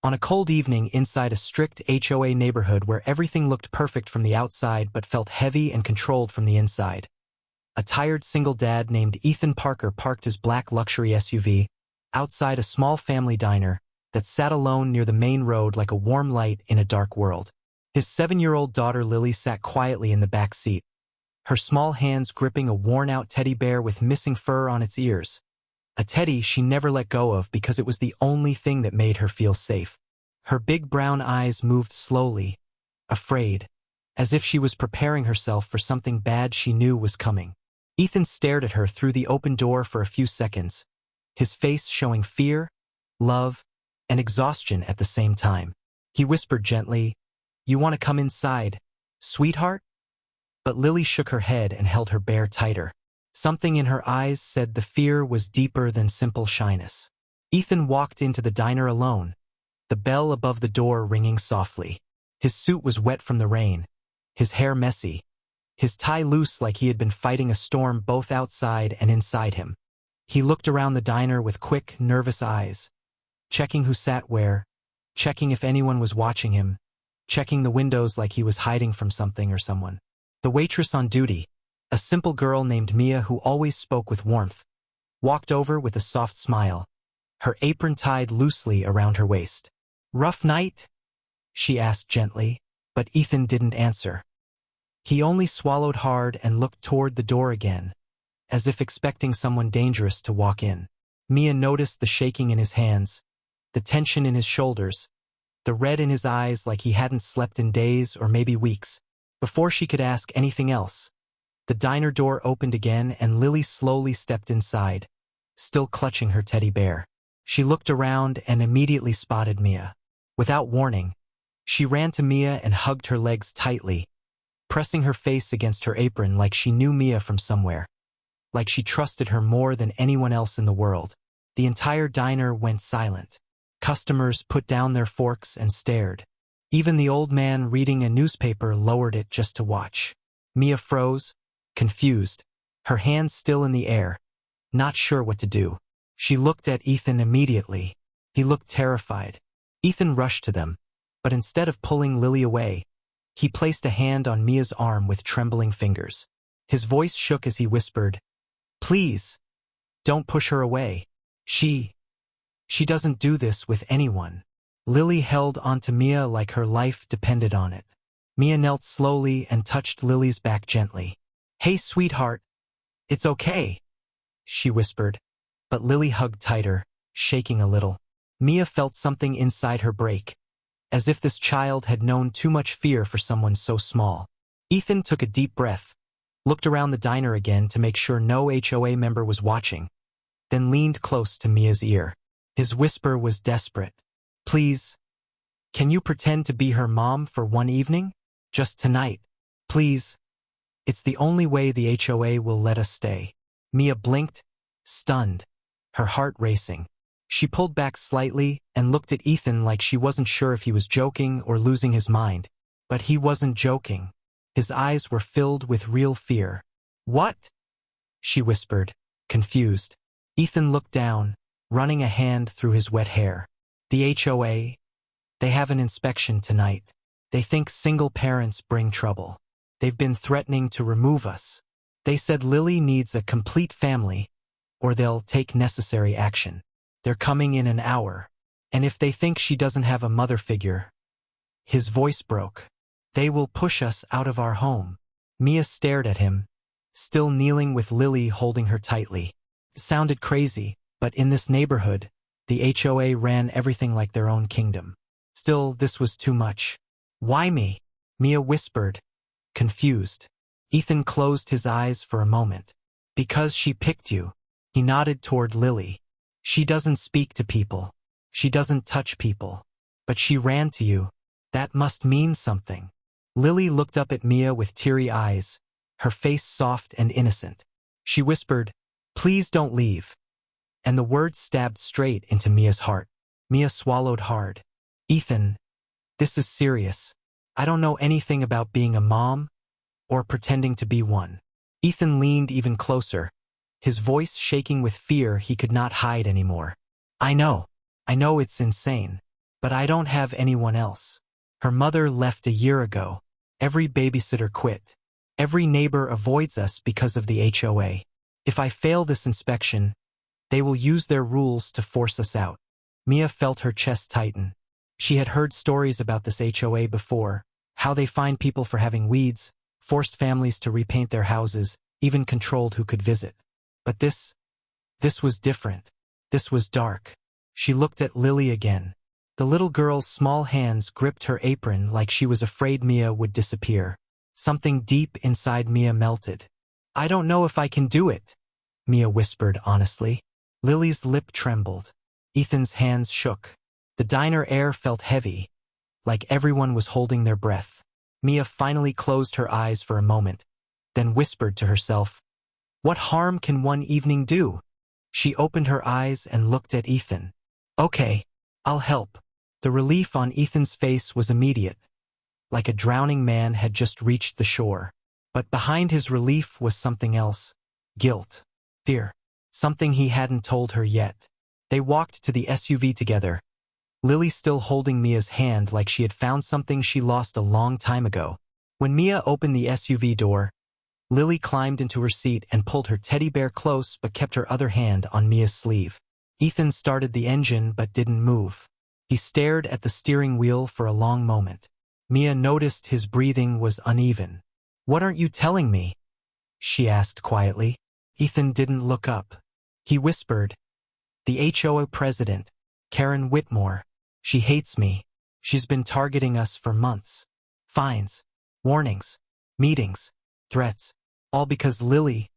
On a cold evening inside a strict HOA neighborhood where everything looked perfect from the outside but felt heavy and controlled from the inside, a tired single dad named Ethan Parker parked his black luxury SUV outside a small family diner that sat alone near the main road like a warm light in a dark world. His 7-year-old daughter Lily sat quietly in the back seat, her small hands gripping a worn-out teddy bear with missing fur on its ears. A teddy she never let go of because it was the only thing that made her feel safe. Her big brown eyes moved slowly, afraid, as if she was preparing herself for something bad she knew was coming. Ethan stared at her through the open door for a few seconds, his face showing fear, love, and exhaustion at the same time. He whispered gently, "You want to come inside, sweetheart?" But Lily shook her head and held her bear tighter. Something in her eyes said the fear was deeper than simple shyness. Ethan walked into the diner alone, the bell above the door ringing softly. His suit was wet from the rain, his hair messy, his tie loose like he had been fighting a storm both outside and inside him. He looked around the diner with quick, nervous eyes, checking who sat where, checking if anyone was watching him, checking the windows like he was hiding from something or someone. The waitress on duty, a simple girl named Mia who always spoke with warmth, walked over with a soft smile, her apron tied loosely around her waist. "Rough night?" she asked gently, but Ethan didn't answer. He only swallowed hard and looked toward the door again, as if expecting someone dangerous to walk in. Mia noticed the shaking in his hands, the tension in his shoulders, the red in his eyes like he hadn't slept in days or maybe weeks. Before she could ask anything else, the diner door opened again and Lily slowly stepped inside, still clutching her teddy bear. She looked around and immediately spotted Mia. Without warning, she ran to Mia and hugged her legs tightly, pressing her face against her apron like she knew Mia from somewhere, like she trusted her more than anyone else in the world. The entire diner went silent. Customers put down their forks and stared. Even the old man reading a newspaper lowered it just to watch. Mia froze, confused, her hands still in the air, not sure what to do. She looked at Ethan immediately. He looked terrified. Ethan rushed to them, but instead of pulling Lily away, he placed a hand on Mia's arm with trembling fingers. His voice shook as he whispered, "Please, don't push her away. She doesn't do this with anyone." Lily held onto Mia like her life depended on it. Mia knelt slowly and touched Lily's back gently. "Hey, sweetheart, it's okay," she whispered, but Lily hugged tighter, shaking a little. Mia felt something inside her break, as if this child had known too much fear for someone so small. Ethan took a deep breath, looked around the diner again to make sure no HOA member was watching, then leaned close to Mia's ear. His whisper was desperate. "Please, can you pretend to be her mom for one evening? Just tonight. Please. It's the only way the HOA will let us stay." Mia blinked, stunned, her heart racing. She pulled back slightly and looked at Ethan like she wasn't sure if he was joking or losing his mind. But he wasn't joking. His eyes were filled with real fear. "What?" she whispered, confused. Ethan looked down, running a hand through his wet hair. "The HOA, they have an inspection tonight. They think single parents bring trouble. They've been threatening to remove us. They said Lily needs a complete family, or they'll take necessary action. They're coming in an hour. And if they think she doesn't have a mother figure," his voice broke, "they will push us out of our home." Mia stared at him, still kneeling with Lily holding her tightly. It sounded crazy, but in this neighborhood, the HOA ran everything like their own kingdom. Still, this was too much. "Why me?" Mia whispered, confused. Ethan closed his eyes for a moment. "Because she picked you." He nodded toward Lily. "She doesn't speak to people. She doesn't touch people. But she ran to you. That must mean something." Lily looked up at Mia with teary eyes, her face soft and innocent. She whispered, "Please don't leave." And the words stabbed straight into Mia's heart. Mia swallowed hard. "Ethan, this is serious. I don't know anything about being a mom or pretending to be one." Ethan leaned even closer, his voice shaking with fear he could not hide anymore. I know it's insane. But I don't have anyone else. Her mother left a year ago. Every babysitter quit. Every neighbor avoids us because of the HOA. If I fail this inspection, they will use their rules to force us out. Mia felt her chest tighten. She had heard stories about this HOA before, how they fined people for having weeds, forced families to repaint their houses, even controlled who could visit. But this was different. This was dark. She looked at Lily again. The little girl's small hands gripped her apron like she was afraid Mia would disappear. Something deep inside Mia melted. I don't know if I can do it, Mia whispered honestly. Lily's lip trembled. Ethan's hands shook. The diner air felt heavy, like everyone was holding their breath. Mia finally closed her eyes for a moment, then whispered to herself, "What harm can one evening do?" She opened her eyes and looked at Ethan. "Okay, I'll help." The relief on Ethan's face was immediate, like a drowning man had just reached the shore. But behind his relief was something else. Guilt. Fear. Something he hadn't told her yet. They walked to the SUV together, Lily still holding Mia's hand like she had found something she lost a long time ago. When Mia opened the SUV door, Lily climbed into her seat and pulled her teddy bear close but kept her other hand on Mia's sleeve. Ethan started the engine but didn't move. He stared at the steering wheel for a long moment. Mia noticed his breathing was uneven. "What aren't you telling me?" she asked quietly. Ethan didn't look up. He whispered, "The HOA president, Karen Whitmore. She hates me. She's been targeting us for months. Fines, warnings, meetings, threats, all because Lily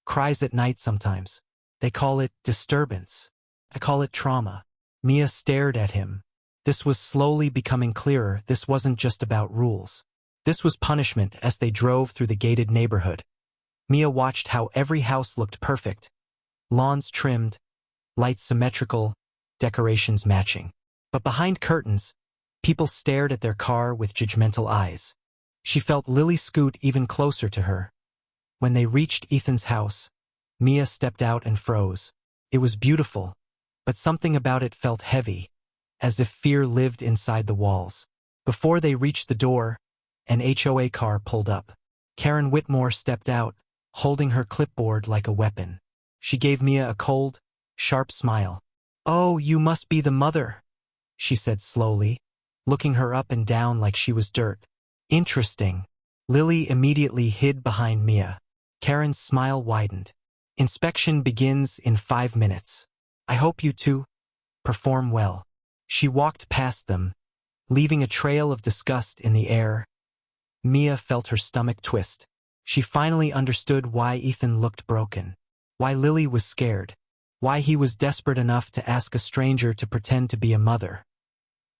cries at night sometimes. They call it disturbance. I call it trauma." Mia stared at him. This was slowly becoming clearer. This wasn't just about rules. This was punishment. As they drove through the gated neighborhood, Mia watched how every house looked perfect. Lawns trimmed, lights symmetrical, decorations matching. But behind curtains, people stared at their car with judgmental eyes. She felt Lily scoot even closer to her. When they reached Ethan's house, Mia stepped out and froze. It was beautiful, but something about it felt heavy, as if fear lived inside the walls. Before they reached the door, an HOA car pulled up. Karen Whitmore stepped out, holding her clipboard like a weapon. She gave Mia a cold, sharp smile. "Oh, you must be the mother," she said slowly, looking her up and down like she was dirt. "Interesting." Lily immediately hid behind Mia. Karen's smile widened. "Inspection begins in 5 minutes. I hope you two perform well." She walked past them, leaving a trail of disgust in the air. Mia felt her stomach twist. She finally understood why Ethan looked broken, why Lily was scared, why he was desperate enough to ask a stranger to pretend to be a mother.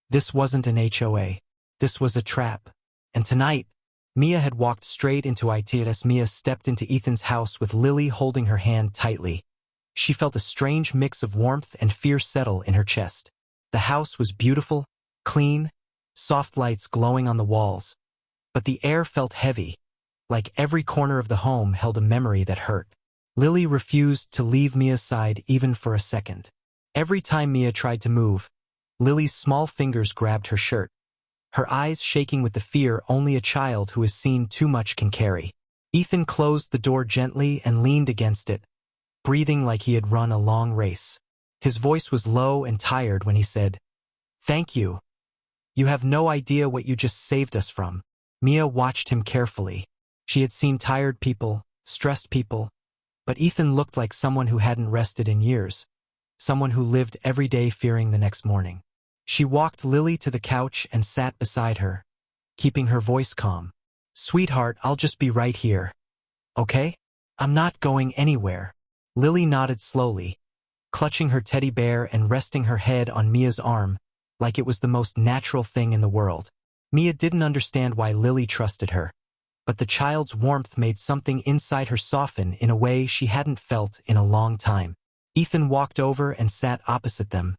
This wasn't an HOA. This was a trap. And tonight, Mia had walked straight into it as Mia stepped into Ethan's house with Lily holding her hand tightly. She felt a strange mix of warmth and fear settle in her chest. The house was beautiful, clean, soft lights glowing on the walls. But the air felt heavy, like every corner of the home held a memory that hurt. Lily refused to leave Mia's side even for a second. Every time Mia tried to move, Lily's small fingers grabbed her shirt, her eyes shaking with the fear only a child who has seen too much can carry. Ethan closed the door gently and leaned against it, breathing like he had run a long race. His voice was low and tired when he said, "Thank you. You have no idea what you just saved us from." Mia watched him carefully. She had seen tired people, stressed people, but Ethan looked like someone who hadn't rested in years, someone who lived every day fearing the next morning. She walked Lily to the couch and sat beside her, keeping her voice calm. "Sweetheart, I'll just be right here. Okay? I'm not going anywhere." Lily nodded slowly, clutching her teddy bear and resting her head on Mia's arm like it was the most natural thing in the world. Mia didn't understand why Lily trusted her, but the child's warmth made something inside her soften in a way she hadn't felt in a long time. Ethan walked over and sat opposite them,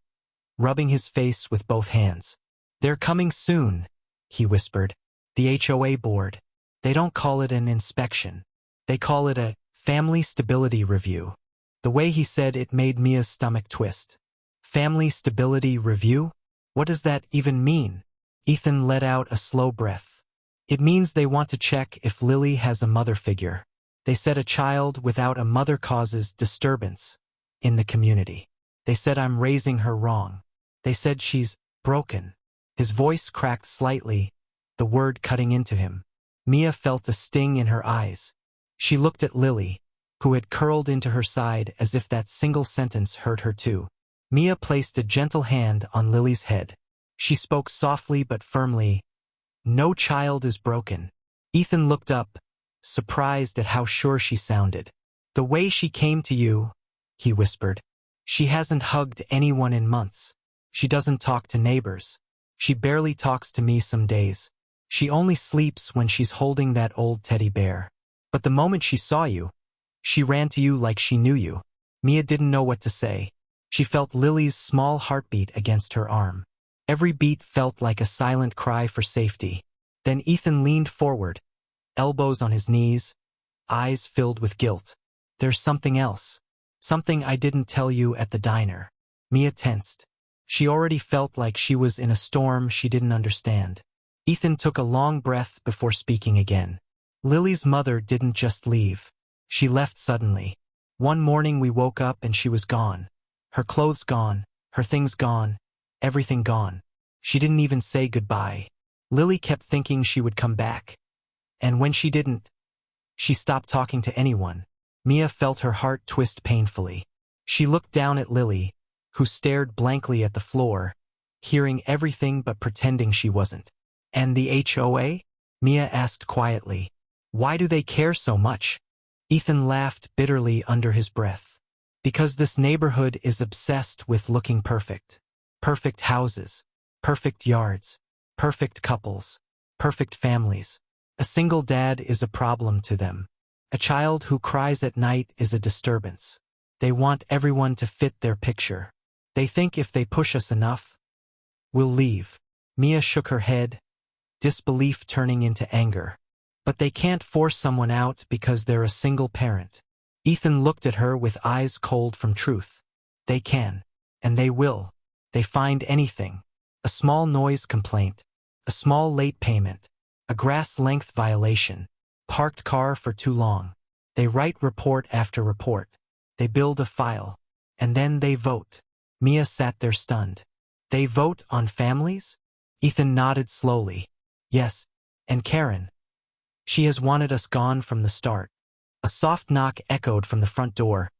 rubbing his face with both hands. "They're coming soon," he whispered. "The HOA board. They don't call it an inspection. They call it a family stability review." The way he said it made Mia's stomach twist. Family stability review? What does that even mean? Ethan let out a slow breath. It means they want to check if Lily has a mother figure. They said a child without a mother causes disturbance in the community. They said I'm raising her wrong. They said she's broken. His voice cracked slightly, the word cutting into him. Mia felt a sting in her eyes. She looked at Lily, who had curled into her side as if that single sentence hurt her too. Mia placed a gentle hand on Lily's head. She spoke softly but firmly. No child is broken. Ethan looked up, surprised at how sure she sounded. The way she came to you, he whispered. She hasn't hugged anyone in months. She doesn't talk to neighbors. She barely talks to me some days. She only sleeps when she's holding that old teddy bear. But the moment she saw you, she ran to you like she knew you. Mia didn't know what to say. She felt Lily's small heartbeat against her arm. Every beat felt like a silent cry for safety. Then Ethan leaned forward, elbows on his knees, eyes filled with guilt. There's something else. Something I didn't tell you at the diner. Mia tensed. She already felt like she was in a storm she didn't understand. Ethan took a long breath before speaking again. Lily's mother didn't just leave. She left suddenly. One morning we woke up and she was gone. Her clothes gone, her things gone, everything gone. She didn't even say goodbye. Lily kept thinking she would come back. And when she didn't, she stopped talking to anyone. Mia felt her heart twist painfully. She looked down at Lily, who stared blankly at the floor, hearing everything but pretending she wasn't. And the HOA? Mia asked quietly. Why do they care so much? Ethan laughed bitterly under his breath. Because this neighborhood is obsessed with looking perfect. Perfect houses, perfect yards, perfect couples, perfect families. A single dad is a problem to them. A child who cries at night is a disturbance. They want everyone to fit their picture. They think if they push us enough, we'll leave. Mia shook her head, disbelief turning into anger. But they can't force someone out because they're a single parent. Ethan looked at her with eyes cold from truth. They can. And they will. They find anything. A small noise complaint. A small late payment. A grass length violation. Parked car for too long. They write report after report. They build a file. And then they vote. Mia sat there stunned. They vote on families? Ethan nodded slowly. Yes. And Karen. She has wanted us gone from the start. A soft knock echoed from the front door,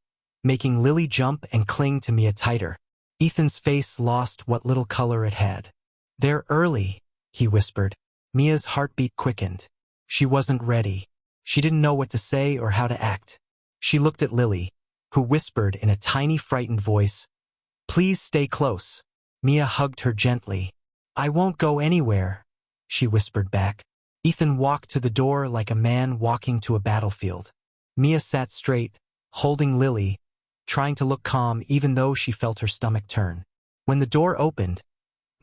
making Lily jump and cling to Mia tighter. Ethan's face lost what little color it had. They're early, he whispered. Mia's heartbeat quickened. She wasn't ready. She didn't know what to say or how to act. She looked at Lily, who whispered in a tiny frightened voice, Please stay close. Mia hugged her gently. I won't go anywhere, she whispered back. Ethan walked to the door like a man walking to a battlefield. Mia sat straight, holding Lily, trying to look calm even though she felt her stomach turn. When the door opened,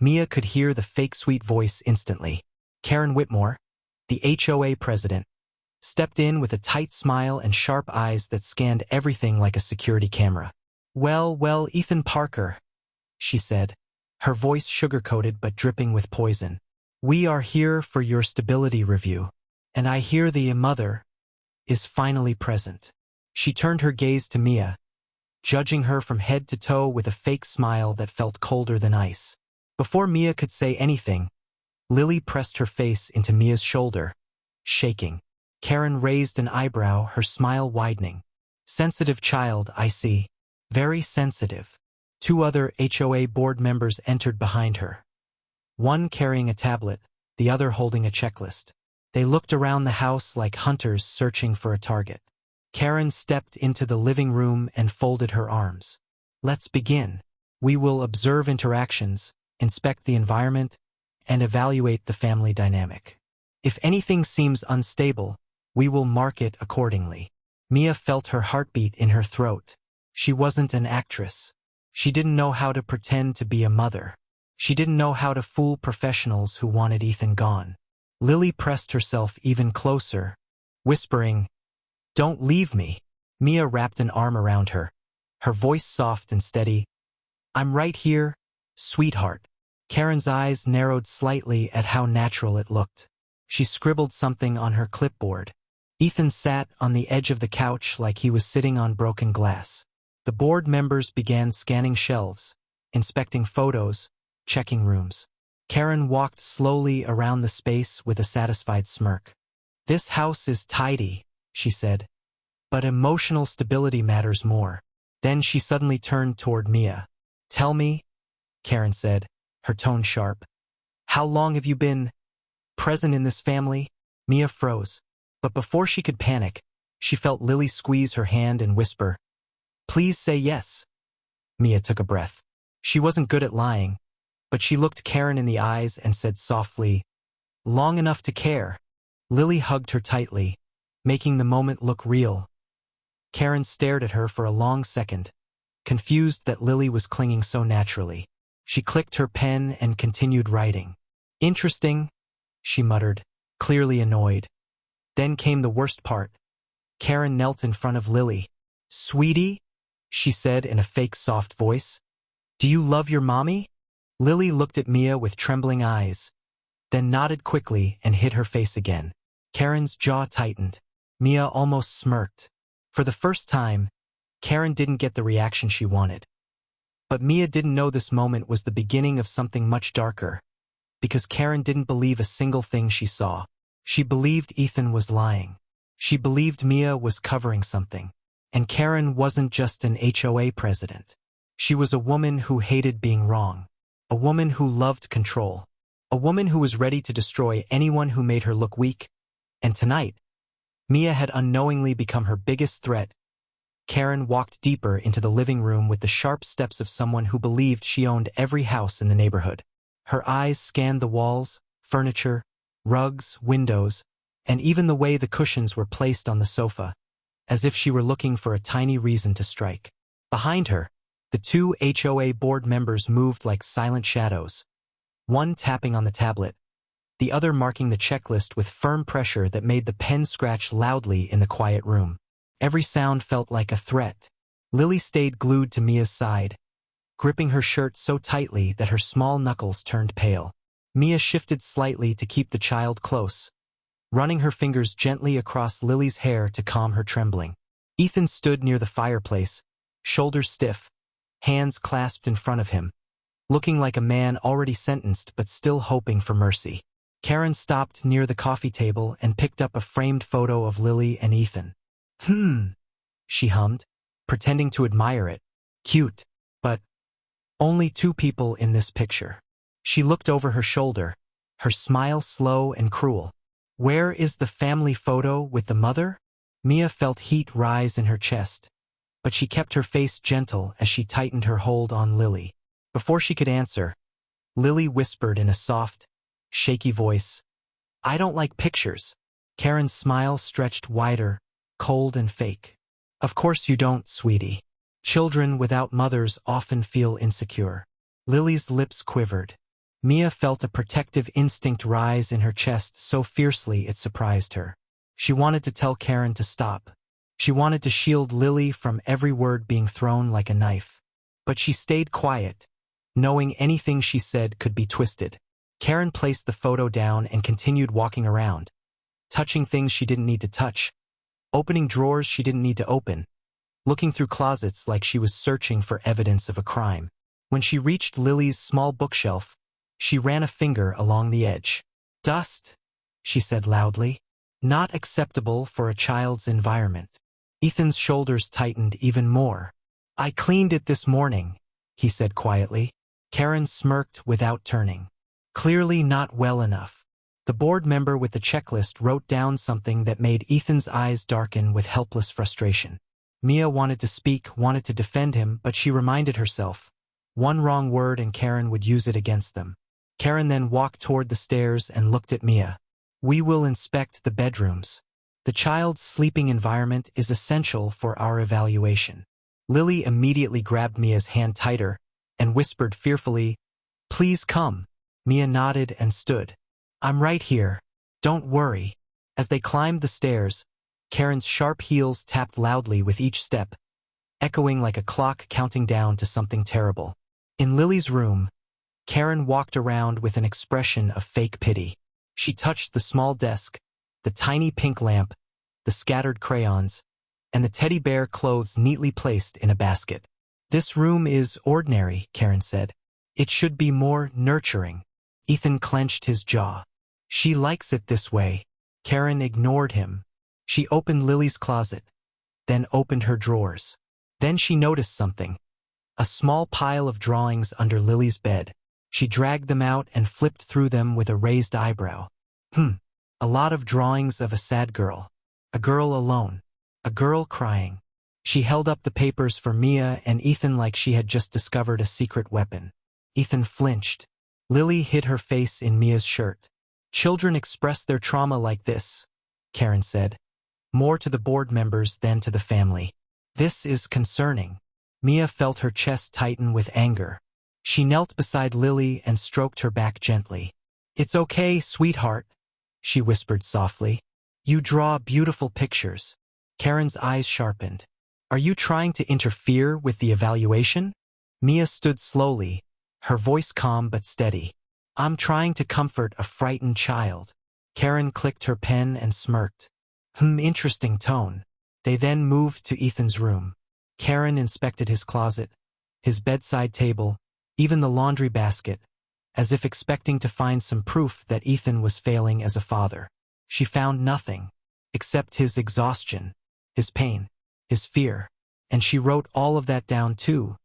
Mia could hear the fake sweet voice instantly. Karen Whitmore, the HOA president, stepped in with a tight smile and sharp eyes that scanned everything like a security camera. Well, Ethan Parker, she said, her voice sugar-coated but dripping with poison. We are here for your stability review, and I hear the mother is finally present. She turned her gaze to Mia, judging her from head to toe with a fake smile that felt colder than ice. Before Mia could say anything, Lily pressed her face into Mia's shoulder, shaking. Karen raised an eyebrow, her smile widening. Sensitive child, I see. Very sensitive. Two other HOA board members entered behind her. One carrying a tablet, the other holding a checklist. They looked around the house like hunters searching for a target. Karen stepped into the living room and folded her arms. Let's begin. We will observe interactions, inspect the environment, and evaluate the family dynamic. If anything seems unstable, we will mark it accordingly. Mia felt her heartbeat in her throat. She wasn't an actress. She didn't know how to pretend to be a mother. She didn't know how to fool professionals who wanted Ethan gone. Lily pressed herself even closer, whispering, Don't leave me. Mia wrapped an arm around her, her voice soft and steady. I'm right here, sweetheart. Karen's eyes narrowed slightly at how natural it looked. She scribbled something on her clipboard. Ethan sat on the edge of the couch like he was sitting on broken glass. The board members began scanning shelves, inspecting photos, checking rooms. Karen walked slowly around the space with a satisfied smirk. "This house is tidy," she said, "but emotional stability matters more." Then she suddenly turned toward Mia. "Tell me," Karen said, her tone sharp, "how long have you been present in this family?" Mia froze, but before she could panic, she felt Lily squeeze her hand and whisper, "Please say yes." Mia took a breath. She wasn't good at lying, but she looked Karen in the eyes and said softly, "Long enough to care." Lily hugged her tightly, making the moment look real. Karen stared at her for a long second, confused that Lily was clinging so naturally. She clicked her pen and continued writing. "Interesting," she muttered, clearly annoyed. Then came the worst part. Karen knelt in front of Lily. "Sweetie," she said in a fake soft voice, "do you love your mommy?" Lily looked at Mia with trembling eyes, then nodded quickly and hid her face again. Karen's jaw tightened. Mia almost smirked. For the first time, Karen didn't get the reaction she wanted. But Mia didn't know this moment was the beginning of something much darker, because Karen didn't believe a single thing she saw. She believed Ethan was lying. She believed Mia was covering something. And Karen wasn't just an HOA president. She was a woman who hated being wrong. A woman who loved control. A woman who was ready to destroy anyone who made her look weak. And tonight, Mia had unknowingly become her biggest threat. Karen walked deeper into the living room with the sharp steps of someone who believed she owned every house in the neighborhood. Her eyes scanned the walls, furniture, rugs, windows, and even the way the cushions were placed on the sofa, as if she were looking for a tiny reason to strike. Behind her, the two HOA board members moved like silent shadows, one tapping on the tablet, the other marking the checklist with firm pressure that made the pen scratch loudly in the quiet room. Every sound felt like a threat. Lily stayed glued to Mia's side, gripping her shirt so tightly that her small knuckles turned pale. Mia shifted slightly to keep the child close, running her fingers gently across Lily's hair to calm her trembling. Ethan stood near the fireplace, shoulders stiff, hands clasped in front of him, looking like a man already sentenced but still hoping for mercy. Karen stopped near the coffee table and picked up a framed photo of Lily and Ethan. She hummed, pretending to admire it. "Cute, but only two people in this picture." She looked over her shoulder, her smile slow and cruel. "Where is the family photo with the mother?" Mia felt heat rise in her chest, but she kept her face gentle as she tightened her hold on Lily. Before she could answer, Lily whispered in a soft, shaky voice, "I don't like pictures." Karen's smile stretched wider, cold and fake. "Of course you don't, sweetie. Children without mothers often feel insecure." Lily's lips quivered. Mia felt a protective instinct rise in her chest so fiercely it surprised her. She wanted to tell Karen to stop. She wanted to shield Lily from every word being thrown like a knife. But she stayed quiet, knowing anything she said could be twisted. Karen placed the photo down and continued walking around, touching things she didn't need to touch, opening drawers she didn't need to open, looking through closets like she was searching for evidence of a crime. When she reached Lily's small bookshelf, she ran a finger along the edge. "Dust," she said loudly. "Not acceptable for a child's environment." Ethan's shoulders tightened even more. "I cleaned it this morning," he said quietly. Karen smirked without turning. "Clearly not well enough." The board member with the checklist wrote down something that made Ethan's eyes darken with helpless frustration. Mia wanted to speak, wanted to defend him, but she reminded herself, one wrong word and Karen would use it against them. Karen then walked toward the stairs and looked at Mia. "We will inspect the bedrooms. The child's sleeping environment is essential for our evaluation." Lily immediately grabbed Mia's hand tighter and whispered fearfully, "Please come." Mia nodded and stood. "I'm right here. Don't worry." As they climbed the stairs, Karen's sharp heels tapped loudly with each step, echoing like a clock counting down to something terrible. In Lily's room, Karen walked around with an expression of fake pity. She touched the small desk, the tiny pink lamp, the scattered crayons, and the teddy bear clothes neatly placed in a basket. "This room is ordinary," Karen said. "It should be more nurturing." Ethan clenched his jaw. "She likes it this way." Karen ignored him. She opened Lily's closet, then opened her drawers. Then she noticed something. A small pile of drawings under Lily's bed. She dragged them out and flipped through them with a raised eyebrow. A lot of drawings of a sad girl. A girl alone. A girl crying. She held up the papers for Mia and Ethan like she had just discovered a secret weapon. Ethan flinched. Lily hid her face in Mia's shirt. "Children express their trauma like this," Karen said. More to the board members than to the family. "This is concerning." Mia felt her chest tighten with anger. She knelt beside Lily and stroked her back gently. "It's okay, sweetheart," she whispered softly. "You draw beautiful pictures." Karen's eyes sharpened. "Are you trying to interfere with the evaluation?" Mia stood slowly, her voice calm but steady. "I'm trying to comfort a frightened child." Karen clicked her pen and smirked. Interesting tone." They then moved to Ethan's room. Karen inspected his closet, his bedside table, even the laundry basket, as if expecting to find some proof that Ethan was failing as a father. She found nothing, except his exhaustion, his pain, his fear, and she wrote all of that down too,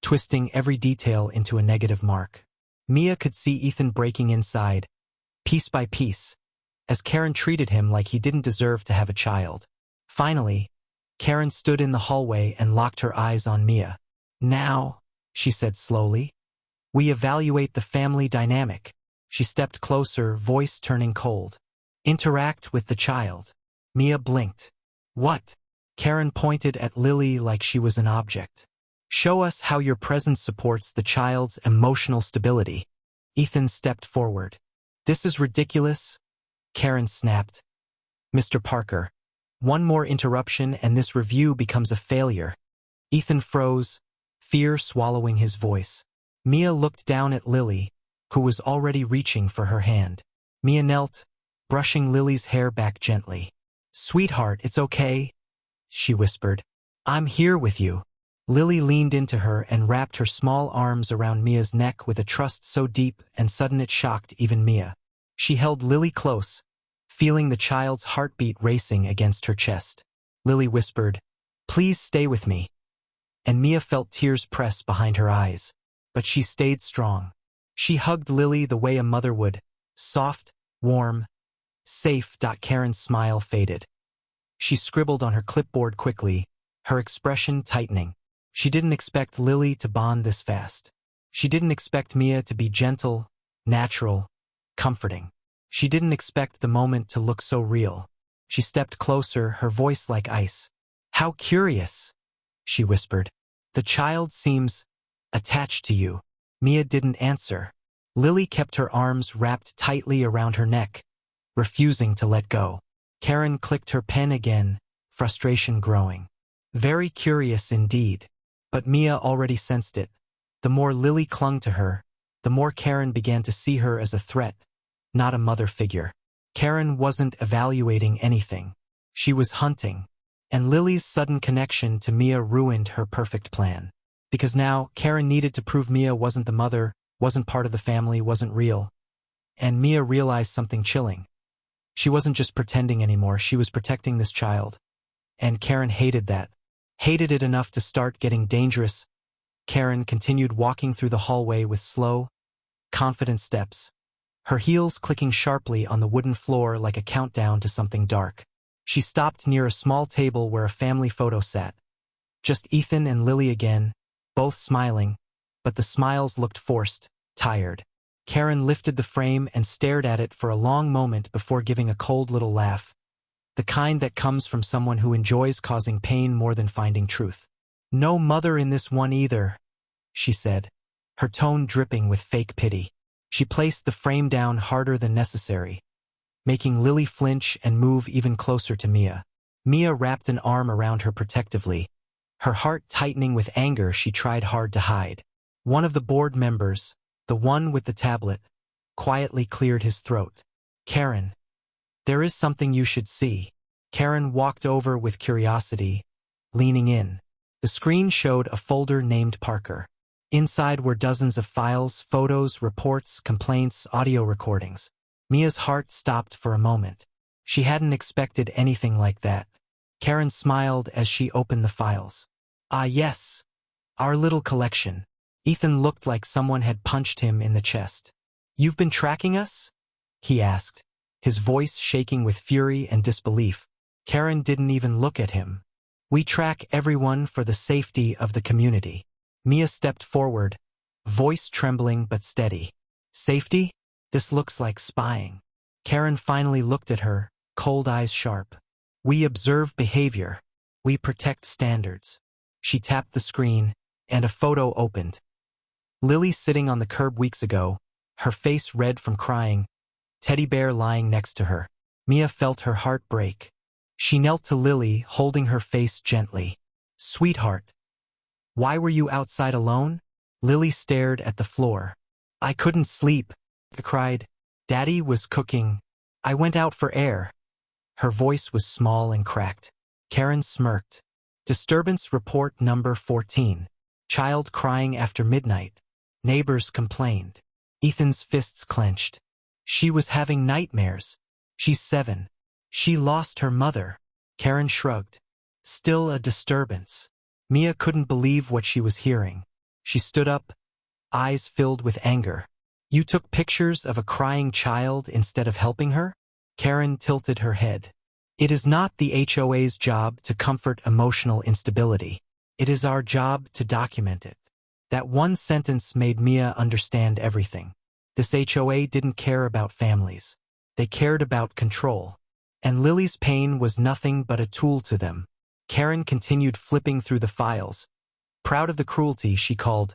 twisting every detail into a negative mark. Mia could see Ethan breaking inside, piece by piece, as Karen treated him like he didn't deserve to have a child. Finally, Karen stood in the hallway and locked her eyes on Mia. "Now," she said slowly, "we evaluate the family dynamic." She stepped closer, voice turning cold. "Interact with the child." Mia blinked. "What?" Karen pointed at Lily like she was an object. "Show us how your presence supports the child's emotional stability." Ethan stepped forward. "This is ridiculous," Karen snapped. "Mr. Parker, one more interruption and this review becomes a failure." Ethan froze, fear swallowing his voice. Mia looked down at Lily, who was already reaching for her hand. Mia knelt, brushing Lily's hair back gently. "Sweetheart, it's okay," she whispered. "I'm here with you." Lily leaned into her and wrapped her small arms around Mia's neck with a trust so deep and sudden it shocked even Mia. She held Lily close, feeling the child's heartbeat racing against her chest. Lily whispered, "Please stay with me." And Mia felt tears press behind her eyes. But she stayed strong. She hugged Lily the way a mother would, soft, warm, safe. Karen's smile faded. She scribbled on her clipboard quickly, her expression tightening. She didn't expect Lily to bond this fast. She didn't expect Mia to be gentle, natural, comforting. She didn't expect the moment to look so real. She stepped closer, her voice like ice. "How curious," she whispered. "The child seems attached to you." Mia didn't answer. Lily kept her arms wrapped tightly around her neck, refusing to let go. Karen clicked her pen again, frustration growing. Very curious indeed. But Mia already sensed it. The more Lily clung to her, the more Karen began to see her as a threat, not a mother figure. Karen wasn't evaluating anything. She was hunting. And Lily's sudden connection to Mia ruined her perfect plan. Because now, Karen needed to prove Mia wasn't the mother, wasn't part of the family, wasn't real. And Mia realized something chilling. She wasn't just pretending anymore, she was protecting this child. And Karen hated that. Hated it enough to start getting dangerous. Karen continued walking through the hallway with slow, confident steps, her heels clicking sharply on the wooden floor like a countdown to something dark. She stopped near a small table where a family photo sat. Just Ethan and Lily again, both smiling, but the smiles looked forced, tired. Karen lifted the frame and stared at it for a long moment before giving a cold little laugh. The kind that comes from someone who enjoys causing pain more than finding truth. "No mother in this one either," she said, her tone dripping with fake pity. She placed the frame down harder than necessary, making Lily flinch and move even closer to Mia. Mia wrapped an arm around her protectively, her heart tightening with anger she tried hard to hide. One of the board members, the one with the tablet, quietly cleared his throat. Karen, there is something you should see. Karen walked over with curiosity, leaning in. The screen showed a folder named Parker. Inside were dozens of files, photos, reports, complaints, audio recordings. Mia's heart stopped for a moment. She hadn't expected anything like that. Karen smiled as she opened the files. Ah, yes. Our little collection. Ethan looked like someone had punched him in the chest. You've been tracking us? He asked, his voice shaking with fury and disbelief. Karen didn't even look at him. We track everyone for the safety of the community. Mia stepped forward, voice trembling but steady. Safety? This looks like spying. Karen finally looked at her, cold eyes sharp. We observe behavior. We protect standards. She tapped the screen, and a photo opened. Lily sitting on the curb weeks ago, her face red from crying, teddy bear lying next to her. Mia felt her heart break. She knelt to Lily, holding her face gently. Sweetheart. Why were you outside alone? Lily stared at the floor. I couldn't sleep, she cried. Daddy was cooking. I went out for air. Her voice was small and cracked. Karen smirked. Disturbance report number 14. Child crying after midnight. Neighbors complained. Ethan's fists clenched. She was having nightmares. She's 7. She lost her mother. Karen shrugged. Still a disturbance. Mia couldn't believe what she was hearing. She stood up, eyes filled with anger. You took pictures of a crying child instead of helping her? Karen tilted her head. It is not the HOA's job to comfort emotional instability. It is our job to document it. That one sentence made Mia understand everything. This HOA didn't care about families. They cared about control. And Lily's pain was nothing but a tool to them. Karen continued flipping through the files. Proud of the cruelty she called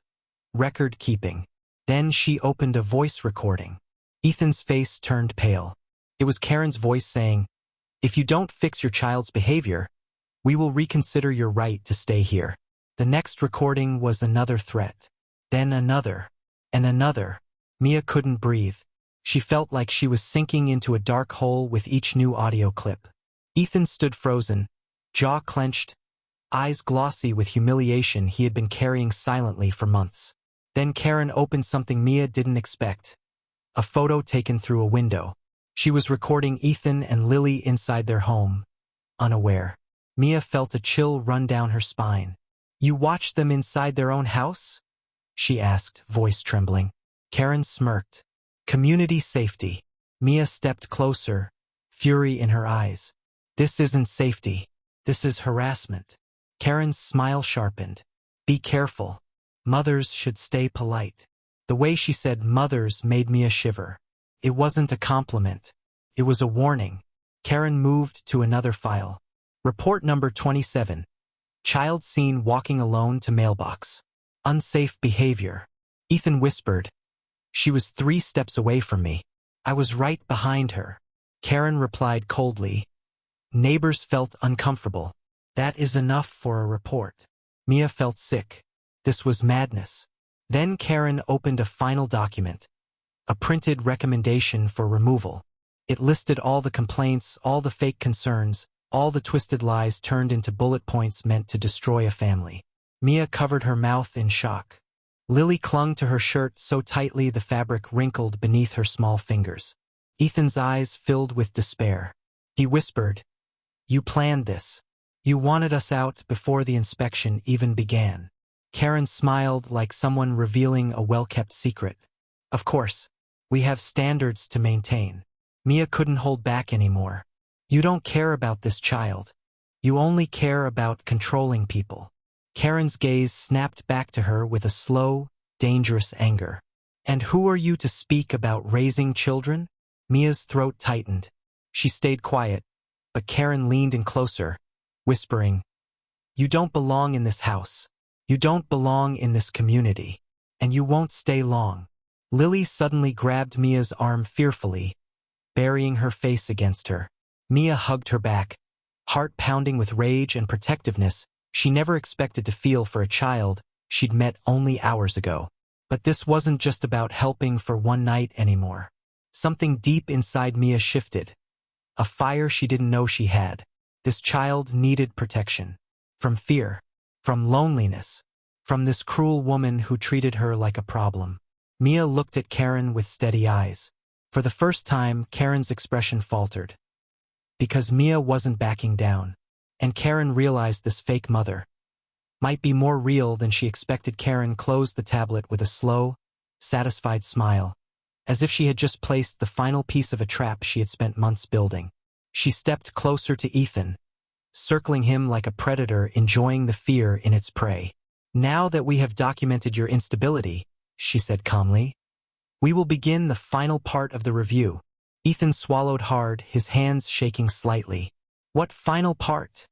record keeping. Then she opened a voice recording. Ethan's face turned pale. It was Karen's voice saying, if you don't fix your child's behavior, we will reconsider your right to stay here. The next recording was another threat. Then another. And another. Mia couldn't breathe. She felt like she was sinking into a dark hole with each new audio clip. Ethan stood frozen, jaw clenched, eyes glossy with humiliation he had been carrying silently for months. Then Karen opened something Mia didn't expect. A photo taken through a window. She was recording Ethan and Lily inside their home, unaware. Mia felt a chill run down her spine. You watched them inside their own house? She asked, voice trembling. Karen smirked. Community safety. Mia stepped closer, fury in her eyes. This isn't safety. This is harassment. Karen's smile sharpened. Be careful. Mothers should stay polite. The way she said mothers made Mia shiver. It wasn't a compliment. It was a warning. Karen moved to another file. Report number 27. Child seen walking alone to mailbox. Unsafe behavior. Ethan whispered. She was 3 steps away from me. I was right behind her. Karen replied coldly. Neighbors felt uncomfortable. That is enough for a report. Mia felt sick. This was madness. Then Karen opened a final document. A printed recommendation for removal. It listed all the complaints, all the fake concerns, all the twisted lies turned into bullet points meant to destroy a family. Mia covered her mouth in shock. Lily clung to her shirt so tightly the fabric wrinkled beneath her small fingers. Ethan's eyes filled with despair. He whispered, You planned this. You wanted us out before the inspection even began. Karen smiled like someone revealing a well-kept secret. Of course, we have standards to maintain. Mia couldn't hold back anymore. You don't care about this child. You only care about controlling people. Karen's gaze snapped back to her with a slow, dangerous anger. And who are you to speak about raising children? Mia's throat tightened. She stayed quiet, but Karen leaned in closer, whispering, You don't belong in this house. You don't belong in this community. And you won't stay long. Lily suddenly grabbed Mia's arm fearfully, burying her face against her. Mia hugged her back, heart pounding with rage and protectiveness she never expected to feel for a child she'd met only hours ago. But this wasn't just about helping for one night anymore. Something deep inside Mia shifted. A fire she didn't know she had. This child needed protection. From fear. From loneliness. From this cruel woman who treated her like a problem. Mia looked at Karen with steady eyes. For the first time, Karen's expression faltered. Because Mia wasn't backing down. And Karen realized this fake mother might be more real than she expected. Karen closed the tablet with a slow, satisfied smile, as if she had just placed the final piece of a trap she had spent months building. She stepped closer to Ethan, circling him like a predator enjoying the fear in its prey. Now that we have documented your instability, she said calmly, we will begin the final part of the review. Ethan swallowed hard, his hands shaking slightly. What final part?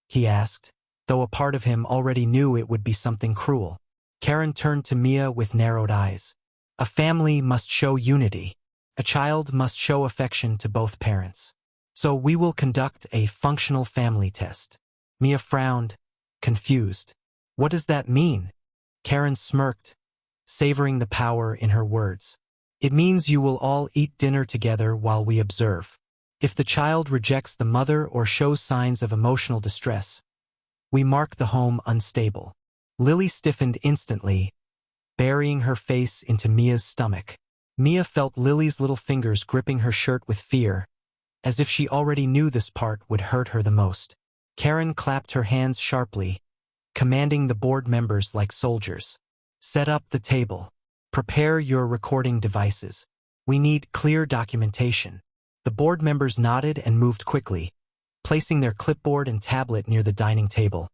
He asked, though a part of him already knew it would be something cruel. Karen turned to Mia with narrowed eyes. A family must show unity. A child must show affection to both parents. So we will conduct a functional family test. Mia frowned, confused. What does that mean? Karen smirked, savoring the power in her words. It means you will all eat dinner together while we observe. If the child rejects the mother or shows signs of emotional distress, we mark the home unstable. Lily stiffened instantly, burying her face into Mia's stomach. Mia felt Lily's little fingers gripping her shirt with fear, as if she already knew this part would hurt her the most. Karen clapped her hands sharply, commanding the board members like soldiers. Set up the table. Prepare your recording devices. We need clear documentation. The board members nodded and moved quickly, placing their clipboard and tablet near the dining table,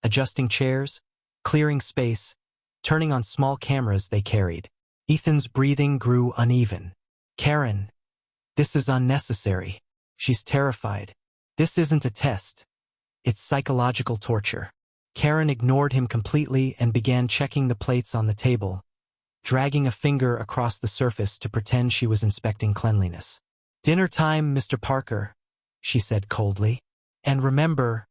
adjusting chairs, clearing space, turning on small cameras they carried. Ethan's breathing grew uneven. Karen, this is unnecessary. She's terrified. This isn't a test. It's psychological torture. Karen ignored him completely and began checking the plates on the table, dragging a finger across the surface to pretend she was inspecting cleanliness. Dinner time, Mr. Parker, she said coldly. And remember,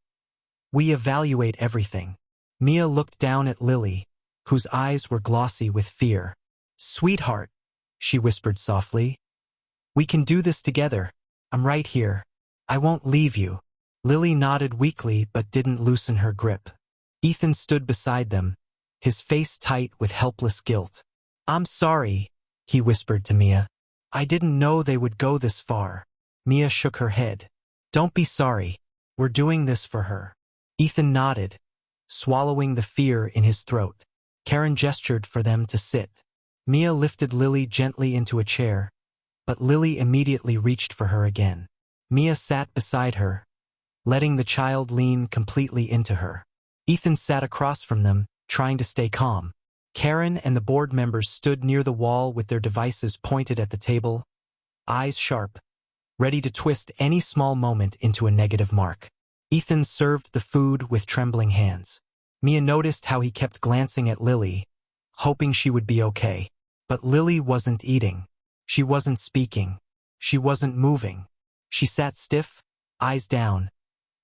we evaluate everything. Mia looked down at Lily, whose eyes were glossy with fear. Sweetheart, she whispered softly. We can do this together. I'm right here. I won't leave you. Lily nodded weakly but didn't loosen her grip. Ethan stood beside them, his face tight with helpless guilt. I'm sorry, he whispered to Mia. I didn't know they would go this far. Mia shook her head. Don't be sorry. We're doing this for her. Ethan nodded, swallowing the fear in his throat. Karen gestured for them to sit. Mia lifted Lily gently into a chair, but Lily immediately reached for her again. Mia sat beside her, letting the child lean completely into her. Ethan sat across from them, trying to stay calm. Karen and the board members stood near the wall with their devices pointed at the table, eyes sharp, ready to twist any small moment into a negative mark. Ethan served the food with trembling hands. Mia noticed how he kept glancing at Lily, hoping she would be okay. But Lily wasn't eating. She wasn't speaking. She wasn't moving. She sat stiff, eyes down,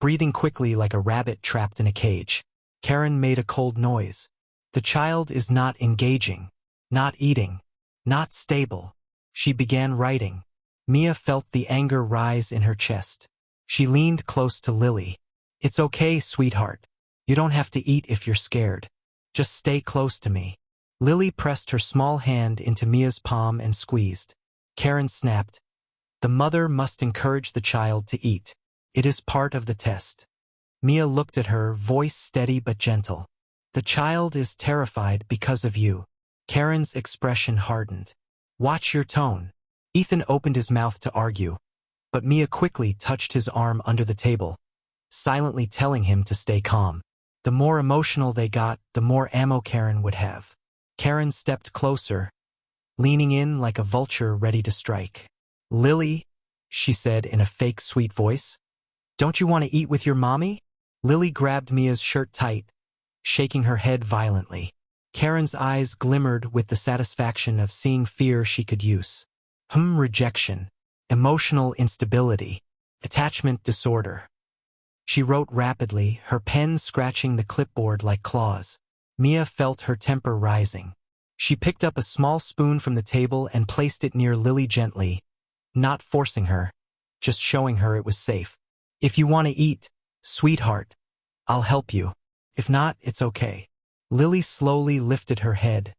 breathing quickly like a rabbit trapped in a cage. Karen made a cold noise. The child is not engaging, not eating, not stable. She began writing. Mia felt the anger rise in her chest. She leaned close to Lily. It's okay, sweetheart. You don't have to eat if you're scared. Just stay close to me. Lily pressed her small hand into Mia's palm and squeezed. Karen snapped. The mother must encourage the child to eat. It is part of the test. Mia looked at her, voice steady but gentle. The child is terrified because of you. Karen's expression hardened. Watch your tone. Ethan opened his mouth to argue, but Mia quickly touched his arm under the table, silently telling him to stay calm. The more emotional they got, the more ammo Karen would have. Karen stepped closer, leaning in like a vulture ready to strike. Lily, she said in a fake sweet voice, don't you want to eat with your mommy? Lily grabbed Mia's shirt tight, shaking her head violently. Karen's eyes glimmered with the satisfaction of seeing fear she could use. Rejection, emotional instability, attachment disorder. She wrote rapidly, her pen scratching the clipboard like claws. Mia felt her temper rising. She picked up a small spoon from the table and placed it near Lily gently, not forcing her, just showing her it was safe. If you want to eat, sweetheart, I'll help you. If not, it's okay. Lily slowly lifted her head,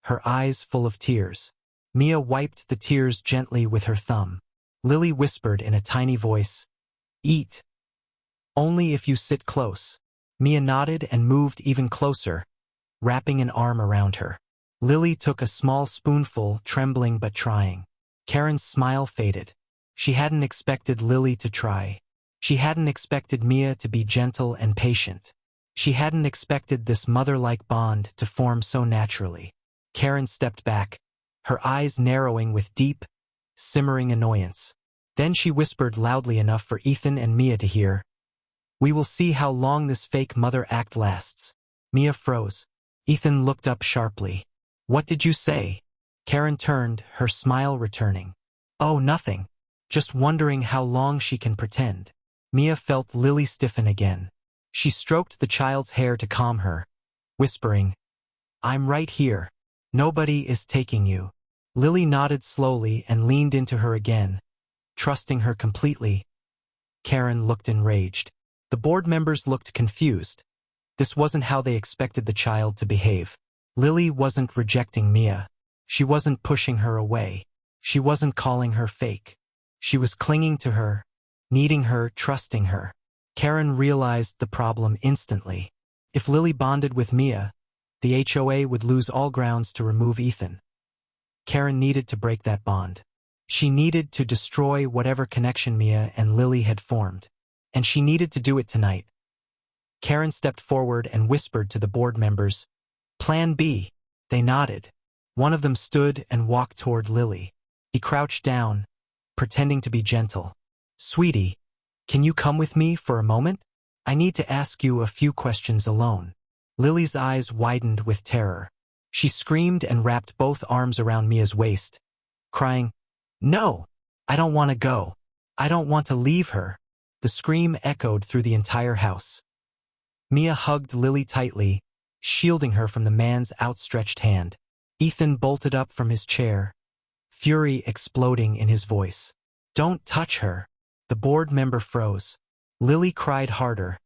her eyes full of tears. Mia wiped the tears gently with her thumb. Lily whispered in a tiny voice, "Eat. Only if you sit close." Mia nodded and moved even closer, wrapping an arm around her. Lily took a small spoonful, trembling but trying. Karen's smile faded. She hadn't expected Lily to try. She hadn't expected Mia to be gentle and patient. She hadn't expected this mother-like bond to form so naturally. Karen stepped back, her eyes narrowing with deep, simmering annoyance. Then she whispered loudly enough for Ethan and Mia to hear, "We will see how long this fake mother act lasts." Mia froze. Ethan looked up sharply. "What did you say?" Karen turned, her smile returning. "Oh, nothing. Just wondering how long she can pretend." Mia felt Lily stiffen again. She stroked the child's hair to calm her, whispering, "I'm right here. Nobody is taking you." Lily nodded slowly and leaned into her again, trusting her completely. Karen looked enraged. The board members looked confused. This wasn't how they expected the child to behave. Lily wasn't rejecting Mia. She wasn't pushing her away. She wasn't calling her fake. She was clinging to her, needing her, trusting her. Karen realized the problem instantly. If Lily bonded with Mia, the HOA would lose all grounds to remove Ethan. Karen needed to break that bond. She needed to destroy whatever connection Mia and Lily had formed. And she needed to do it tonight. Karen stepped forward and whispered to the board members, "Plan B." They nodded. One of them stood and walked toward Lily. He crouched down, pretending to be gentle. "Sweetie, can you come with me for a moment? I need to ask you a few questions alone." Lily's eyes widened with terror. She screamed and wrapped both arms around Mia's waist, crying, "No, I don't want to go. I don't want to leave her." The scream echoed through the entire house. Mia hugged Lily tightly, shielding her from the man's outstretched hand. Ethan bolted up from his chair, fury exploding in his voice. "Don't touch her." The board member froze. Lily cried harder,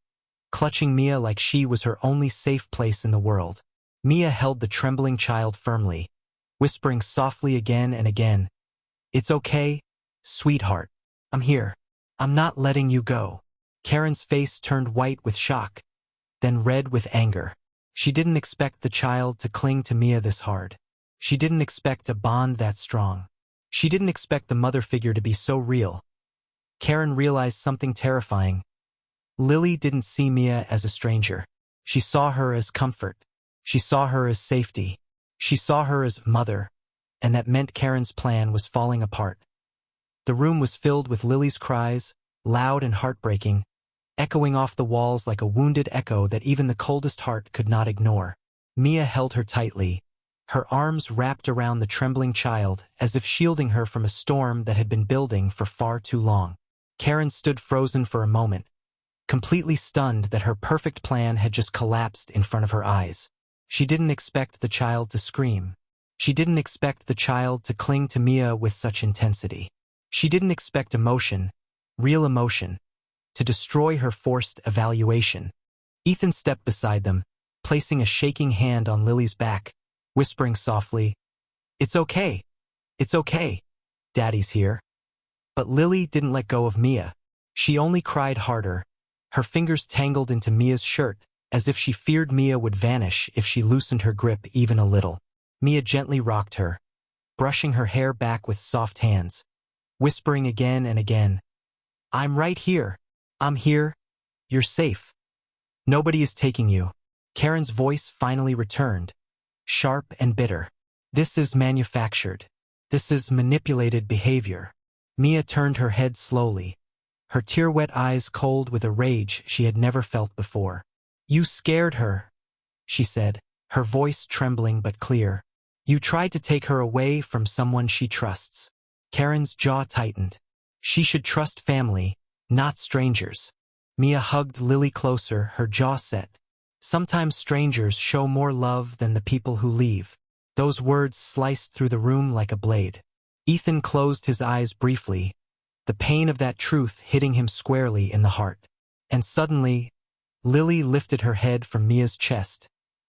clutching Mia like she was her only safe place in the world. Mia held the trembling child firmly, whispering softly again and again, "It's okay, sweetheart. I'm here. I'm not letting you go." Karen's face turned white with shock, then red with anger. She didn't expect the child to cling to Mia this hard. She didn't expect a bond that strong. She didn't expect the mother figure to be so real. Karen realized something terrifying. Lily didn't see Mia as a stranger. She saw her as comfort. She saw her as safety. She saw her as mother, and that meant Karen's plan was falling apart. The room was filled with Lily's cries, loud and heartbreaking, echoing off the walls like a wounded echo that even the coldest heart could not ignore. Mia held her tightly, her arms wrapped around the trembling child as if shielding her from a storm that had been building for far too long. Karen stood frozen for a moment, completely stunned that her perfect plan had just collapsed in front of her eyes. She didn't expect the child to scream. She didn't expect the child to cling to Mia with such intensity. She didn't expect emotion, real emotion, to destroy her forced evaluation. Ethan stepped beside them, placing a shaking hand on Lily's back, whispering softly, "It's okay. It's okay. Daddy's here." But Lily didn't let go of Mia. She only cried harder, her fingers tangled into Mia's shirt, as if she feared Mia would vanish if she loosened her grip even a little. Mia gently rocked her, brushing her hair back with soft hands, whispering again and again, "I'm right here. I'm here. You're safe. Nobody is taking you." Karen's voice finally returned, sharp and bitter. "This is manufactured. This is manipulated behavior." Mia turned her head slowly, her tear-wet eyes cold with a rage she had never felt before. "You scared her," she said, her voice trembling but clear. "You tried to take her away from someone she trusts." Karen's jaw tightened. She should trust family, not strangers. Mia hugged Lily closer, her jaw set. Sometimes strangers show more love than the people who leave. Those words sliced through the room like a blade. Ethan closed his eyes briefly, the pain of that truth hitting him squarely in the heart. And suddenly, Lily lifted her head from Mia's chest,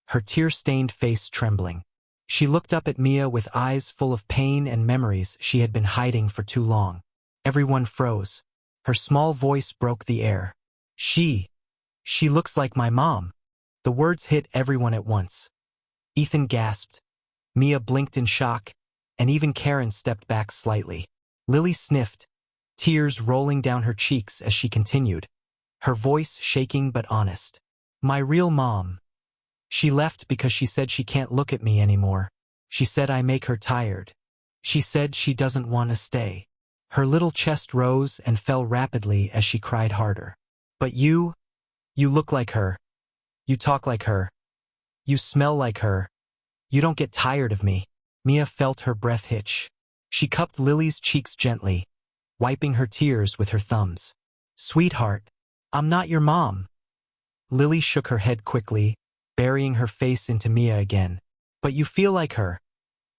her tear-stained face trembling. She looked up at Mia with eyes full of pain and memories she had been hiding for too long. Everyone froze. Her small voice broke the air. She looks like my mom." The words hit everyone at once. Ethan gasped. Mia blinked in shock, and even Karen stepped back slightly. Lily sniffed, tears rolling down her cheeks as she continued, her voice shaking but honest. "My real mom. She left because she said she can't look at me anymore. She said I make her tired. She said she doesn't want to stay." Her little chest rose and fell rapidly as she cried harder. "But you look like her. You talk like her. You smell like her. You don't get tired of me." Mia felt her breath hitch. She cupped Lily's cheeks gently, wiping her tears with her thumbs. "Sweetheart, I'm not your mom." Lily shook her head quickly, burying her face into Mia again. "But you feel like her.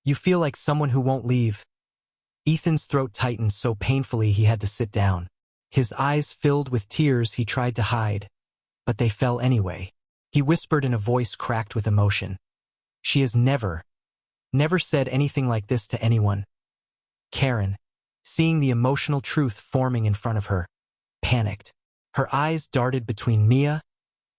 You feel like someone who won't leave." Ethan's throat tightened so painfully he had to sit down. His eyes filled with tears he tried to hide, but they fell anyway. He whispered in a voice cracked with emotion. "She has never said anything like this to anyone." Karen, seeing the emotional truth forming in front of her, panicked. Her eyes darted between Mia,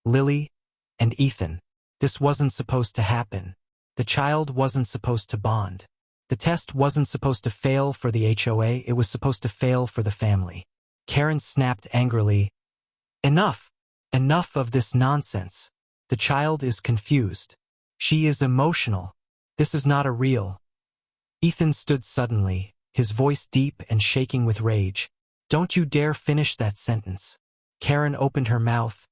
Lily, and Ethan. This wasn't supposed to happen. The child wasn't supposed to bond. The test wasn't supposed to fail for the HOA, it was supposed to fail for the family. Karen snapped angrily. "Enough! Enough of this nonsense. The child is confused. She is emotional. This is not a real." Ethan stood suddenly, his voice deep and shaking with rage. "Don't you dare finish that sentence." Karen opened her mouth,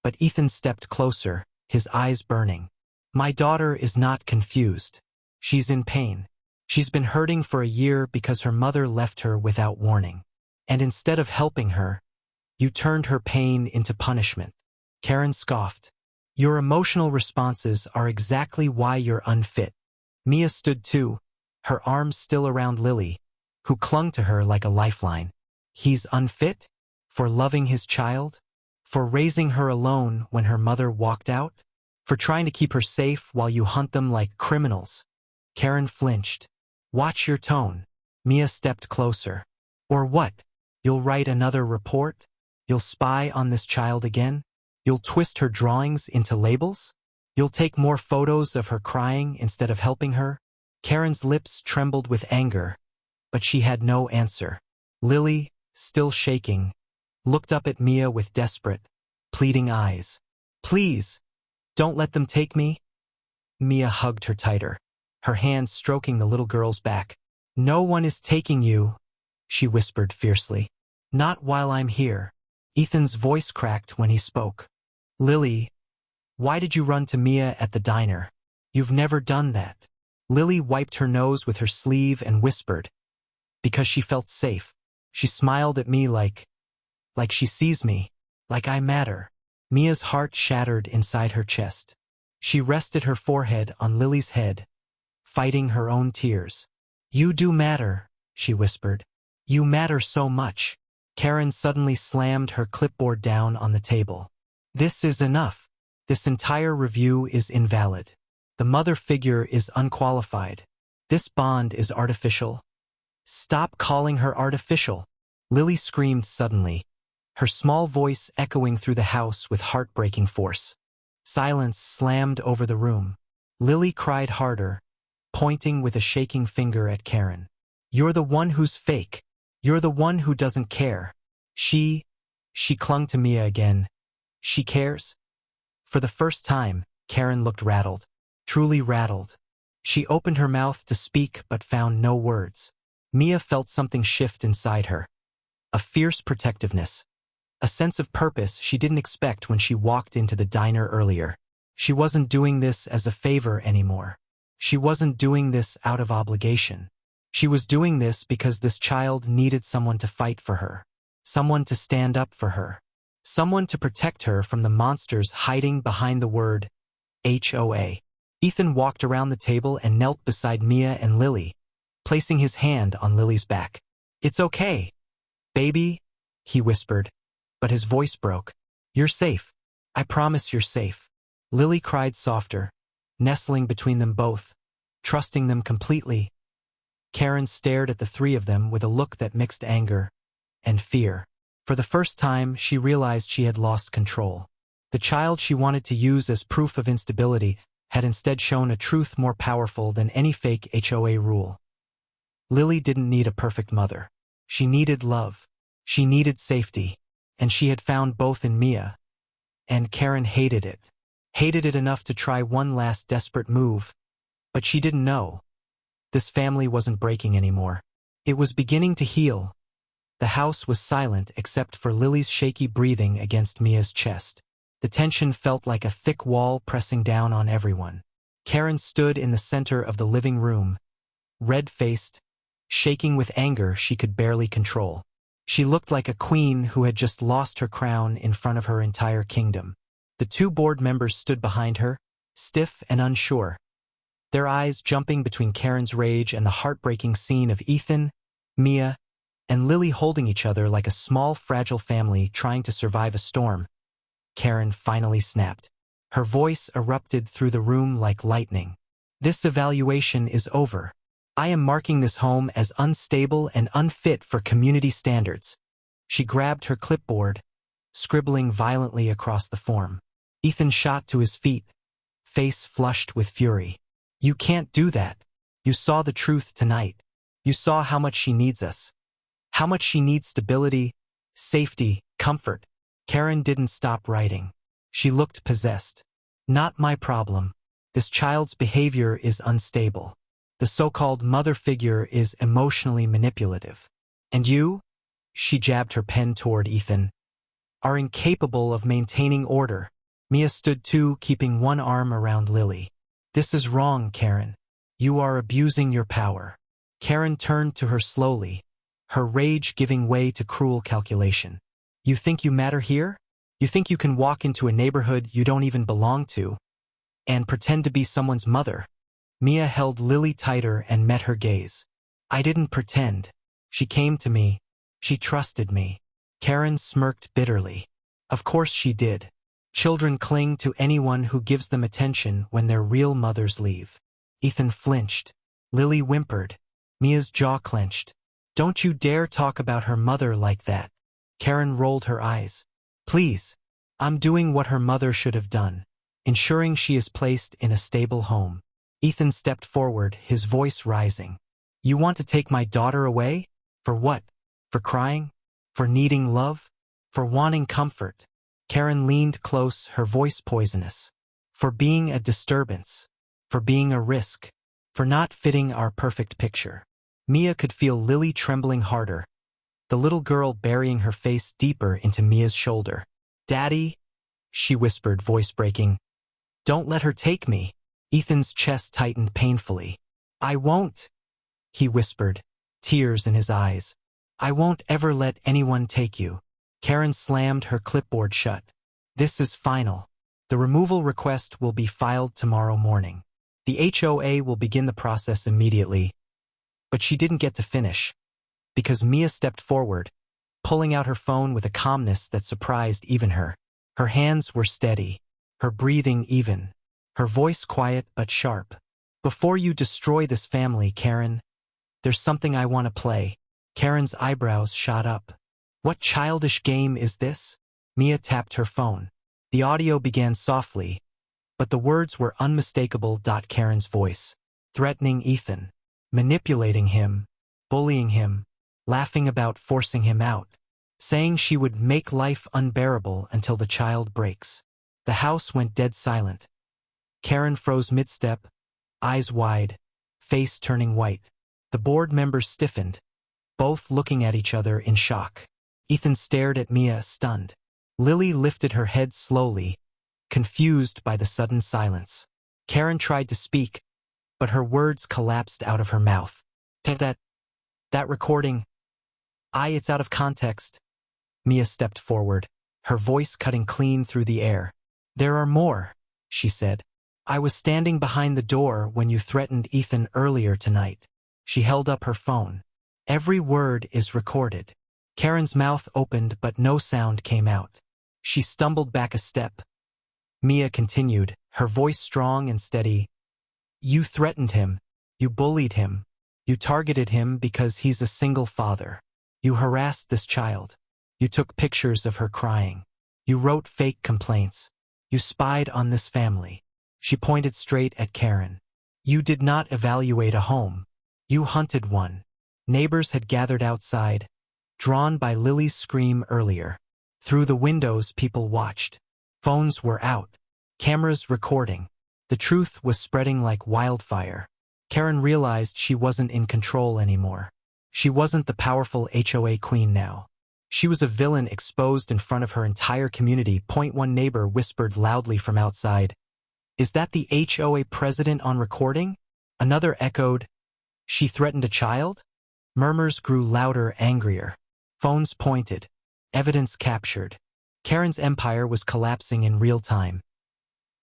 but Ethan stepped closer, his eyes burning. "My daughter is not confused. She's in pain. She's been hurting for a year because her mother left her without warning. And instead of helping her, you turned her pain into punishment." Karen scoffed. "Your emotional responses are exactly why you're unfit." Mia stood too, her arms still around Lily, who clung to her like a lifeline. "He's unfit? For loving his child? For raising her alone when her mother walked out? For trying to keep her safe while you hunt them like criminals?" Karen flinched. "Watch your tone." Mia stepped closer. "Or what? You'll write another report? You'll spy on this child again? You'll twist her drawings into labels? You'll take more photos of her crying instead of helping her?" Karen's lips trembled with anger, but she had no answer. Lily, still shaking, looked up at Mia with desperate, pleading eyes. "Please, don't let them take me." Mia hugged her tighter, her hand stroking the little girl's back. "No one is taking you," she whispered fiercely. "Not while I'm here." Ethan's voice cracked when he spoke. "Lily, why did you run to Mia at the diner? You've never done that." Lily wiped her nose with her sleeve and whispered, "Because she felt safe. She smiled at me like she sees me, like I matter." Mia's heart shattered inside her chest. She rested her forehead on Lily's head, fighting her own tears. "You do matter," she whispered. "You matter so much." Karen suddenly slammed her clipboard down on the table. "This is enough. This entire review is invalid. The mother figure is unqualified. This bond is artificial." "Stop calling her artificial," Lily screamed suddenly, her small voice echoing through the house with heartbreaking force. Silence slammed over the room. Lily cried harder, pointing with a shaking finger at Karen. "You're the one who's fake. You're the one who doesn't care." She clung to Mia again. "She cares?" For the first time, Karen looked rattled, truly rattled. She opened her mouth to speak but found no words. Mia felt something shift inside her. A fierce protectiveness. A sense of purpose she didn't expect when she walked into the diner earlier. She wasn't doing this as a favor anymore. She wasn't doing this out of obligation. She was doing this because this child needed someone to fight for her. Someone to stand up for her. Someone to protect her from the monsters hiding behind the word HOA. Ethan walked around the table and knelt beside Mia and Lily, placing his hand on Lily's back. "It's okay, baby," he whispered, but his voice broke. "You're safe. I promise you're safe." Lily cried softer, nestling between them both, trusting them completely. Karen stared at the three of them with a look that mixed anger and fear. For the first time, she realized she had lost control. The child she wanted to use as proof of instability had instead shown a truth more powerful than any fake HOA rule. Lily didn't need a perfect mother. She needed love. She needed safety. And she had found both in Mia. And Karen hated it. Hated it enough to try one last desperate move. But she didn't know. This family wasn't breaking anymore. It was beginning to heal. The house was silent except for Lily's shaky breathing against Mia's chest. The tension felt like a thick wall pressing down on everyone. Karen stood in the center of the living room, red-faced, shaking with anger she could barely control. She looked like a queen who had just lost her crown in front of her entire kingdom. The two board members stood behind her, stiff and unsure, their eyes jumping between Karen's rage and the heartbreaking scene of Ethan, Mia, and Lily holding each other like a small, fragile family trying to survive a storm. Karen finally snapped. Her voice erupted through the room like lightning. "This evaluation is over. I am marking this home as unstable and unfit for community standards." She grabbed her clipboard, scribbling violently across the form. Ethan shot to his feet, face flushed with fury. "You can't do that. You saw the truth tonight. You saw how much she needs us. How much she needs stability, safety, comfort." Karen didn't stop writing. She looked possessed. "Not my problem. This child's behavior is unstable. The so-called mother figure is emotionally manipulative. And you," she jabbed her pen toward Ethan, "are incapable of maintaining order." Mia stood too, keeping one arm around Lily. "This is wrong, Karen. You are abusing your power." Karen turned to her slowly, her rage giving way to cruel calculation. "You think you matter here? You think you can walk into a neighborhood you don't even belong to and pretend to be someone's mother?" Mia held Lily tighter and met her gaze. "I didn't pretend. She came to me. She trusted me." Karen smirked bitterly. "Of course she did. Children cling to anyone who gives them attention when their real mothers leave." Ethan flinched. Lily whimpered. Mia's jaw clenched. "Don't you dare talk about her mother like that." Karen rolled her eyes. "Please. I'm doing what her mother should have done, ensuring she is placed in a stable home." Ethan stepped forward, his voice rising. "You want to take my daughter away? For what? For crying? For needing love? For wanting comfort?" Karen leaned close, her voice poisonous. "For being a disturbance. For being a risk. For not fitting our perfect picture." Mia could feel Lily trembling harder, the little girl burying her face deeper into Mia's shoulder. "Daddy," she whispered, voice breaking. "Don't let her take me." Ethan's chest tightened painfully. "I won't," he whispered, tears in his eyes. "I won't ever let anyone take you." Karen slammed her clipboard shut. "This is final. The removal request will be filed tomorrow morning. The HOA will begin the process immediately." But she didn't get to finish, because Mia stepped forward, pulling out her phone with a calmness that surprised even her. Her hands were steady, her breathing even, her voice quiet but sharp. "Before you destroy this family, Karen, there's something I want to play." Karen's eyebrows shot up. "What childish game is this?" Mia tapped her phone. The audio began softly, but the words were unmistakable. Karen's voice. Threatening Ethan. Manipulating him. Bullying him. Laughing about forcing him out. Saying she would make life unbearable until the child breaks. The house went dead silent. Karen froze mid-step, eyes wide, face turning white. The board members stiffened, both looking at each other in shock. Ethan stared at Mia, stunned. Lily lifted her head slowly, confused by the sudden silence. Karen tried to speak, but her words collapsed out of her mouth. That recording. It's out of context." Mia stepped forward, her voice cutting clean through the air. "There are more," she said. I was standing behind the door when you threatened Ethan earlier tonight. She held up her phone. Every word is recorded. Karen's mouth opened but no sound came out. She stumbled back a step. Mia continued, her voice strong and steady. You threatened him. You bullied him. You targeted him because he's a single father. You harassed this child. You took pictures of her crying. You wrote fake complaints. You spied on this family. She pointed straight at Karen. You did not evaluate a home. You hunted one. Neighbors had gathered outside, drawn by Lily's scream earlier. Through the windows people watched. Phones were out. Cameras recording. The truth was spreading like wildfire. Karen realized she wasn't in control anymore. She wasn't the powerful HOA queen now. She was a villain exposed in front of her entire community. One neighbor whispered loudly from outside. Is that the HOA president on recording? Another echoed. She threatened a child? Murmurs grew louder, angrier. Phones pointed. Evidence captured. Karen's empire was collapsing in real time.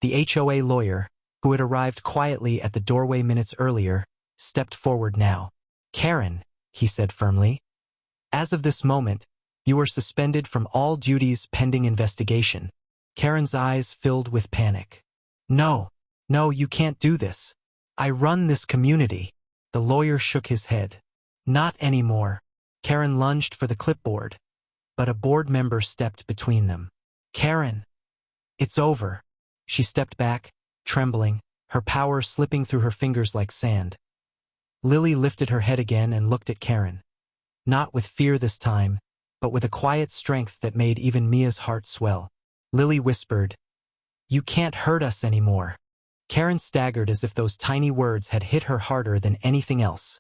The HOA lawyer, who had arrived quietly at the doorway minutes earlier, stepped forward now. Karen, he said firmly. As of this moment, you are suspended from all duties pending investigation. Karen's eyes filled with panic. No, you can't do this. I run this community. The lawyer shook his head. Not anymore. Karen lunged for the clipboard, but a board member stepped between them. Karen. It's over. She stepped back, trembling, her power slipping through her fingers like sand. Lily lifted her head again and looked at Karen. Not with fear this time, but with a quiet strength that made even Mia's heart swell. Lily whispered, You can't hurt us anymore. Karen staggered as if those tiny words had hit her harder than anything else.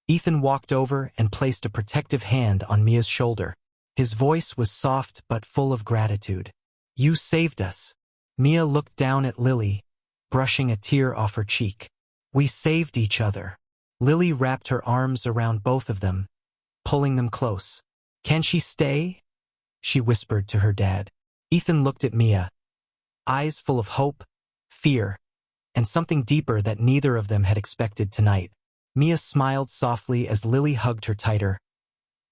Ethan walked over and placed a protective hand on Mia's shoulder. His voice was soft but full of gratitude. You saved us. Mia looked down at Lily, brushing a tear off her cheek. We saved each other. Lily wrapped her arms around both of them, pulling them close. Can she stay? She whispered to her dad. Ethan looked at Mia, eyes full of hope, fear, and something deeper that neither of them had expected tonight. Mia smiled softly as Lily hugged her tighter.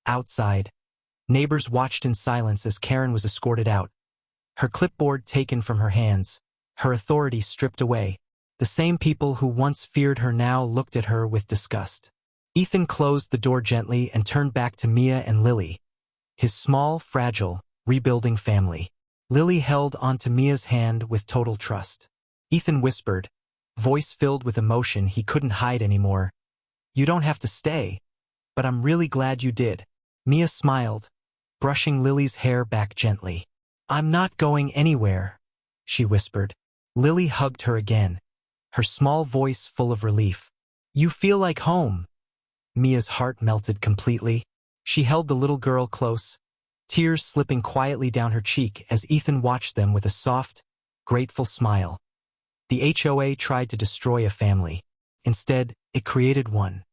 Outside, neighbors watched in silence as Karen was escorted out. Her clipboard taken from her hands, her authority stripped away. The same people who once feared her now looked at her with disgust. Ethan closed the door gently and turned back to Mia and Lily, his small, fragile, rebuilding family. Lily held onto Mia's hand with total trust. Ethan whispered, voice filled with emotion he couldn't hide anymore. You don't have to stay, but I'm really glad you did. Mia smiled, brushing Lily's hair back gently. I'm not going anywhere, she whispered. Lily hugged her again, her small voice full of relief. You feel like home. Mia's heart melted completely. She held the little girl close, tears slipping quietly down her cheek as Ethan watched them with a soft, grateful smile. The HOA tried to destroy a family. Instead, it created one.